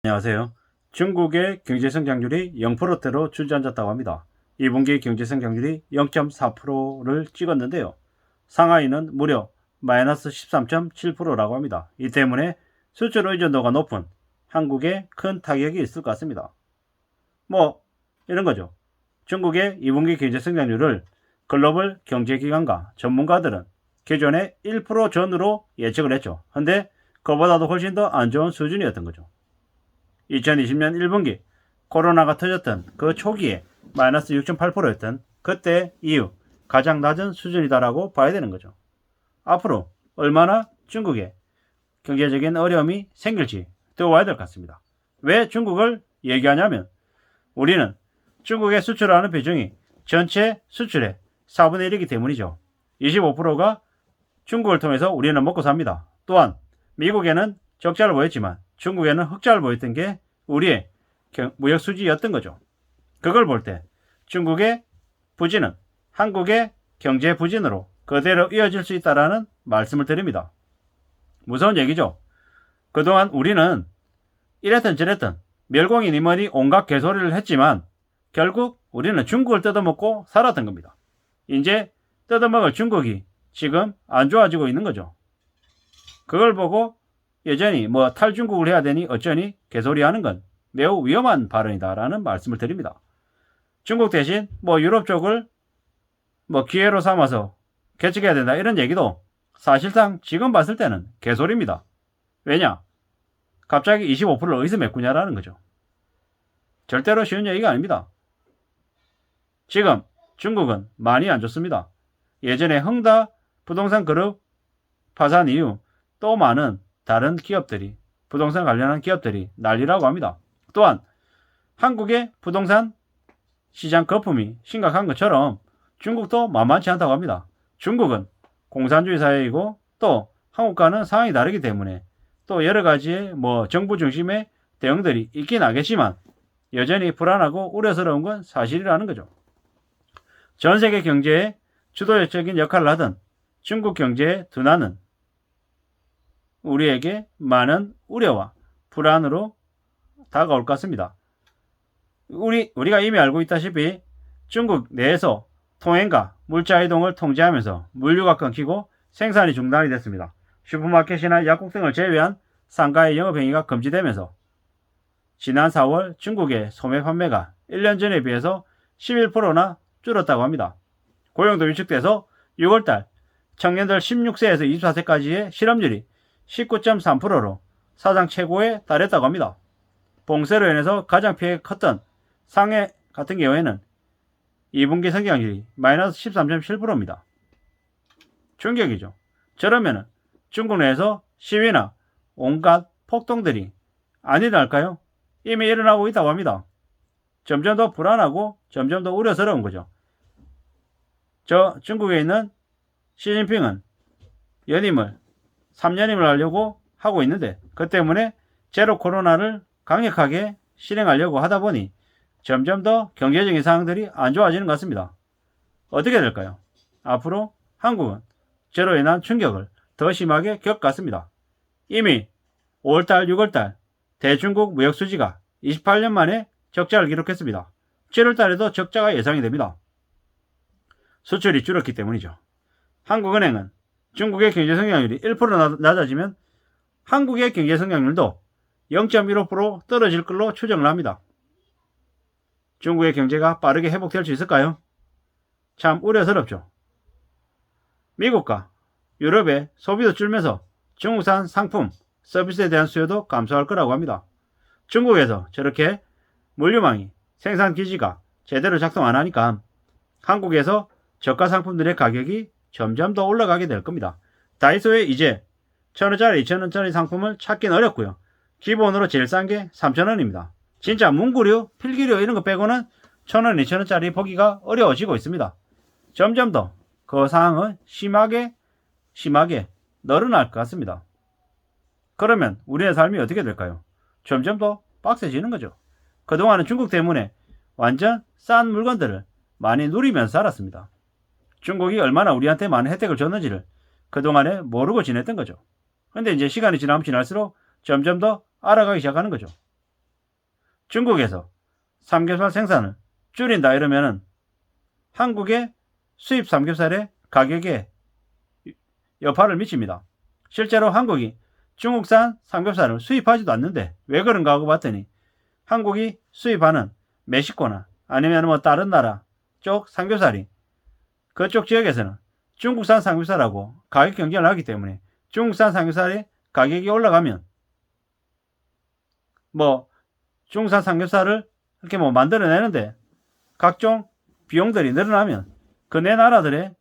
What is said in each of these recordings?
안녕하세요. 중국의 경제성장률이 0%대로 주저앉았다고 합니다. 2분기 경제성장률이 0.4%를 찍었는데요. 상하이는 무려 마이너스 13.7%라고 합니다. 이 때문에 수출 의존도가 높은 한국에 큰 타격이 있을 것 같습니다. 이런 거죠. 중국의 2분기 경제성장률을 글로벌 경제기관과 전문가들은 기존의 1% 전으로 예측을 했죠. 근데 그보다도 훨씬 더 안 좋은 수준이었던 거죠. 2020년 1분기 코로나가 터졌던 그 초기에 마이너스 6.8%였던 그때 이후 가장 낮은 수준이다라고 봐야 되는 거죠. 앞으로 얼마나 중국에 경제적인 어려움이 생길지 두어봐야 될 것 같습니다. 왜 중국을 얘기하냐면 우리는 중국에 수출하는 비중이 전체 수출의 4분의 1이기 때문이죠. 25%가 중국을 통해서 우리는 먹고 삽니다. 또한 미국에는 적자를 보였지만 중국에는 흑자를 보였던 게 우리의 무역 수지였던 거죠. 그걸 볼 때 중국의 부진은 한국의 경제 부진으로 그대로 이어질 수 있다라는 말씀을 드립니다. 무서운 얘기죠. 그동안 우리는 이랬든 저랬든 멸공이니 뭐니 온갖 개소리를 했지만 결국 우리는 중국을 뜯어먹고 살았던 겁니다. 이제 뜯어먹을 중국이 지금 안 좋아지고 있는 거죠. 그걸 보고 여전히 탈중국을 해야 되니 어쩌니 개소리 하는 건 매우 위험한 발언이다라는 말씀을 드립니다. 중국 대신 유럽 쪽을 기회로 삼아서 개척해야 된다 이런 얘기도 사실상 지금 봤을 때는 개소리입니다. 왜냐? 갑자기 25%를 어디서 메꾸냐라는 거죠. 절대로 쉬운 얘기가 아닙니다. 지금 중국은 많이 안 좋습니다. 예전에 흥다 부동산 그룹 파산 이후 또 많은 다른 기업들이 부동산 관련한 기업들이 난리라고 합니다. 또한 한국의 부동산 시장 거품이 심각한 것처럼 중국도 만만치 않다고 합니다. 중국은 공산주의 사회이고 또 한국과는 상황이 다르기 때문에 또 여러 가지의 정부 중심의 대응들이 있긴 하겠지만 여전히 불안하고 우려스러운 건 사실이라는 거죠. 전 세계 경제에 주도적인 역할을 하던 중국 경제의 둔화는 우리에게 많은 우려와 불안으로 다가올 것 같습니다. 우리가 이미 알고 있다시피 중국 내에서 통행과 물자 이동을 통제하면서 물류가 끊기고 생산이 중단이 됐습니다. 슈퍼마켓이나 약국 등을 제외한 상가의 영업행위가 금지되면서 지난 4월 중국의 소매 판매가 1년 전에 비해서 11%나 줄었다고 합니다. 고용도 위축돼서 6월달 청년들 16세에서 24세까지의 실업률이 19.3%로 사상 최고에 달했다고 합니다. 봉쇄로 인해서 가장 피해가 컸던 상해 같은 경우에는 2분기 성장률이 마이너스 13.7%입니다. 충격이죠. 저러면 중국 내에서 시위나 온갖 폭동들이 안 일어날까요? 이미 일어나고 있다고 합니다. 점점 더 불안하고 점점 더 우려스러운 거죠. 중국에 있는 시진핑은 연임을 3년임을 하려고 하고 있는데 그 때문에 제로 코로나를 강력하게 실행하려고 하다 보니 점점 더 경제적인 상황들이 안 좋아지는 것 같습니다. 어떻게 될까요? 앞으로 한국은 제로 인한 충격을 더 심하게 겪을 것 같습니다. 이미 5월달, 6월달 대중국 무역 수지가 28년 만에 적자를 기록했습니다. 7월달에도 적자가 예상이 됩니다. 수출이 줄었기 때문이죠. 한국은행은 중국의 경제성장률이 1% 낮아지면 한국의 경제성장률도 0.15% 떨어질 걸로 추정을 합니다. 중국의 경제가 빠르게 회복될 수 있을까요? 참 우려스럽죠. 미국과 유럽의 소비도 줄면서 중국산 상품, 서비스에 대한 수요도 감소할 거라고 합니다. 중국에서 저렇게 물류망이 생산 기지가 제대로 작동 안 하니까 한국에서 저가 상품들의 가격이 점점 더 올라가게 될 겁니다. 다이소에 이제 1,000원짜리, 2,000원짜리 상품을 찾긴 어렵고요. 기본으로 제일 싼 게 3,000원입니다. 진짜 문구류, 필기류 이런 거 빼고는 1,000원, 2,000원짜리 보기가 어려워지고 있습니다. 점점 더 그 상황은 심하게 늘어날 것 같습니다. 그러면 우리의 삶이 어떻게 될까요? 점점 더 빡세지는 거죠. 그동안은 중국 때문에 완전 싼 물건들을 많이 누리면서 살았습니다. 중국이 얼마나 우리한테 많은 혜택을 줬는지를 그동안에 모르고 지냈던 거죠. 근데 이제 시간이 지나면 지날수록 점점 더 알아가기 시작하는 거죠. 중국에서 삼겹살 생산을 줄인다 이러면은 한국의 수입 삼겹살의 가격에 여파를 미칩니다. 실제로 한국이 중국산 삼겹살을 수입하지도 않는데 왜 그런가 하고 봤더니 한국이 수입하는 멕시코나 아니면 뭐 다른 나라 쪽 삼겹살이 그쪽 지역에서는 중국산 삼겹살하고 가격 경쟁을 하기 때문에 중국산 삼겹살의 가격이 올라가면 뭐 중국산 삼겹살을 이렇게 뭐 만들어내는데 각종 비용들이 늘어나면 그 네 나라들의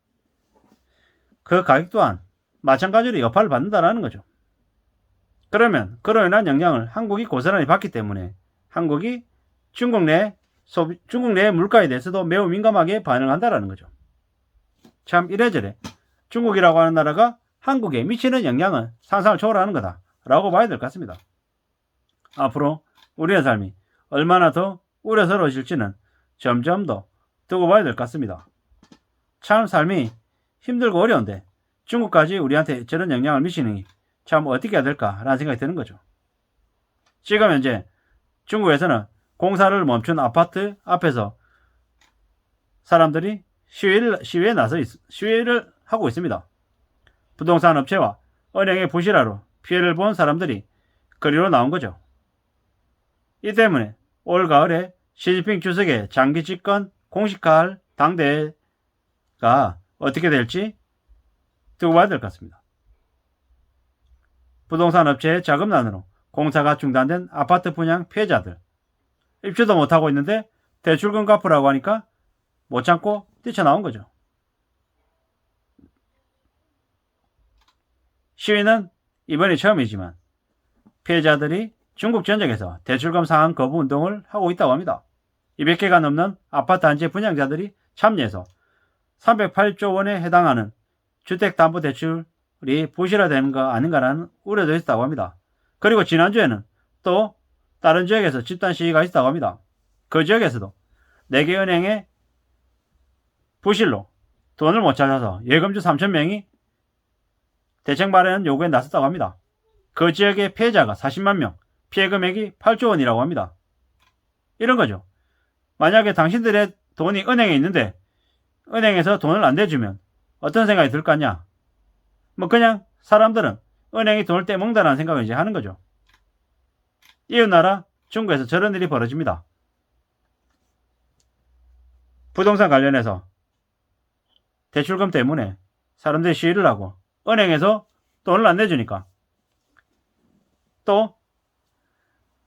그 가격 또한 마찬가지로 여파를 받는다라는 거죠. 그러면 그로 인한 영향을 한국이 고스란히 받기 때문에 한국이 중국 내 물가에 대해서도 매우 민감하게 반응한다라는 거죠. 참 이래저래 중국이라고 하는 나라가 한국에 미치는 영향은 상상을 초월하는 거다라고 봐야 될 것 같습니다. 앞으로 우리의 삶이 얼마나 더 우려스러워질지는 점점 더 두고 봐야 될 것 같습니다. 참 삶이 힘들고 어려운데 중국까지 우리한테 저런 영향을 미치니 참 어떻게 해야 될까라는 생각이 드는 거죠. 지금 현재 중국에서는 공사를 멈춘 아파트 앞에서 사람들이 시위를 하고 있습니다. 부동산 업체와 은행의 부실화로 피해를 본 사람들이 거리로 나온 거죠. 이 때문에 올 가을에 시진핑 주석의 장기 집권 공식화할 당대회가 어떻게 될지 두고 봐야 될 것 같습니다. 부동산 업체의 자금난으로 공사가 중단된 아파트 분양 피해자들 입주도 못하고 있는데 대출금 갚으라고 하니까 못 참고 뛰쳐나온 거죠. 시위는 이번이 처음이지만 피해자들이 중국 전역에서 대출금 상환 거부 운동을 하고 있다고 합니다. 200개가 넘는 아파트 단지 분양자들이 참여해서 308조 원에 해당하는 주택담보대출이 부실화되는 거 아닌가라는 우려도 있다고 합니다. 그리고 지난주에는 또 다른 지역에서 집단 시위가 있다고 합니다. 그 지역에서도 4개 은행의 부실로 돈을 못 찾아서 예금주 3,000명이 대책 마련 요구에 나섰다고 합니다. 그 지역의 피해자가 40만 명, 피해 금액이 8조 원이라고 합니다. 이런 거죠. 만약에 당신들의 돈이 은행에 있는데 은행에서 돈을 안 대주면 어떤 생각이 들 거냐? 뭐 그냥 사람들은 은행이 돈을 떼먹는다는 생각을 이제 하는 거죠. 이웃나라 중국에서 저런 일이 벌어집니다. 부동산 관련해서 대출금 때문에 사람들이 시위를 하고 은행에서 돈을 안 내주니까 또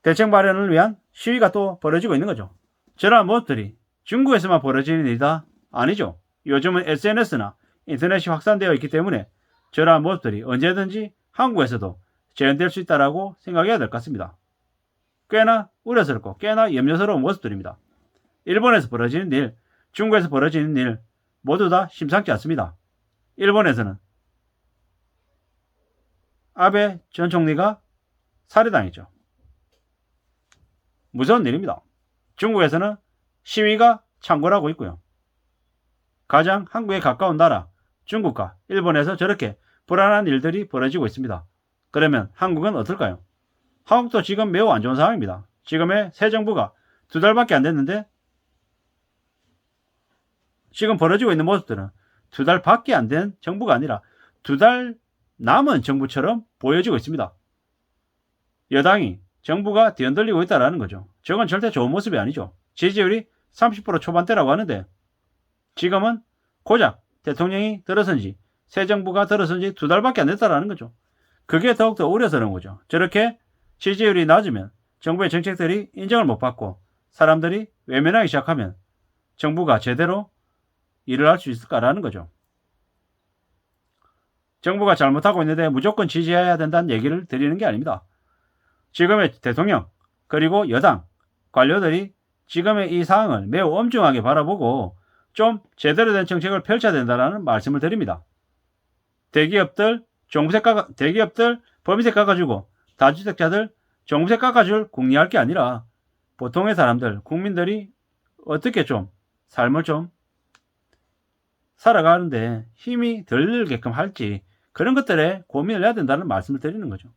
대책 마련을 위한 시위가 또 벌어지고 있는 거죠. 저러한 모습들이 중국에서만 벌어지는 일이다? 아니죠. 요즘은 SNS나 인터넷이 확산되어 있기 때문에 저러한 모습들이 언제든지 한국에서도 재현될 수 있다고 생각해야 될 것 같습니다. 꽤나 우려스럽고 꽤나 염려스러운 모습들입니다. 일본에서 벌어지는 일, 중국에서 벌어지는 일 모두 다 심상치 않습니다. 일본에서는 아베 전 총리가 살해당했죠. 무서운 일입니다. 중국에서는 시위가 창궐하고 있고요. 가장 한국에 가까운 나라 중국과 일본에서 저렇게 불안한 일들이 벌어지고 있습니다. 그러면 한국은 어떨까요? 한국도 지금 매우 안 좋은 상황입니다. 지금의 새 정부가 2달밖에 안 됐는데 지금 벌어지고 있는 모습들은 2달밖에 안 된 정부가 아니라 2달 남은 정부처럼 보여지고 있습니다. 여당이 정부가 뒤흔들리고 있다는 거죠. 저건 절대 좋은 모습이 아니죠. 지지율이 30% 초반대라고 하는데 지금은 고작 대통령이 들어선 지 새 정부가 들어선 지 2달밖에 안 됐다는 거죠. 그게 더욱더 우려스러운 거죠. 저렇게 지지율이 낮으면 정부의 정책들이 인정을 못 받고 사람들이 외면하기 시작하면 정부가 제대로 일을 할 수 있을까라는 거죠. 정부가 잘못하고 있는데 무조건 지지해야 된다는 얘기를 드리는 게 아닙니다. 지금의 대통령 그리고 여당 관료들이 지금의 이 상황을 매우 엄중하게 바라보고 좀 제대로 된 정책을 펼쳐야 된다는 말씀을 드립니다. 대기업들 법인세 깎아주고 다주택자들 종부세 깎아줄 궁리할 게 아니라 보통의 사람들 국민들이 어떻게 좀 삶을 좀 살아가는데 힘이 덜 들게끔 할지 그런 것들에 고민을 해야 된다는 말씀을 드리는 거죠.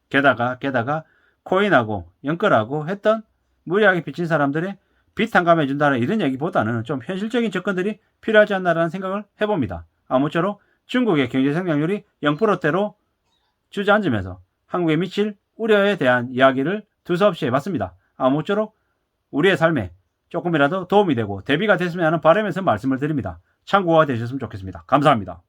게다가 코인하고 연끌하고 했던 무리하게 빚진 사람들의 빚 탕감해준다는 이런 얘기보다는 좀 현실적인 접근들이 필요하지 않나라는 생각을 해봅니다. 아무쪼록 중국의 경제 성장률이 0%대로 주저앉으면서 한국에 미칠 우려에 대한 이야기를 두서없이 해봤습니다. 아무쪼록 우리의 삶에 조금이라도 도움이 되고 대비가 됐으면 하는 바람에서 말씀을 드립니다. 참고가 되셨으면 좋겠습니다. 감사합니다.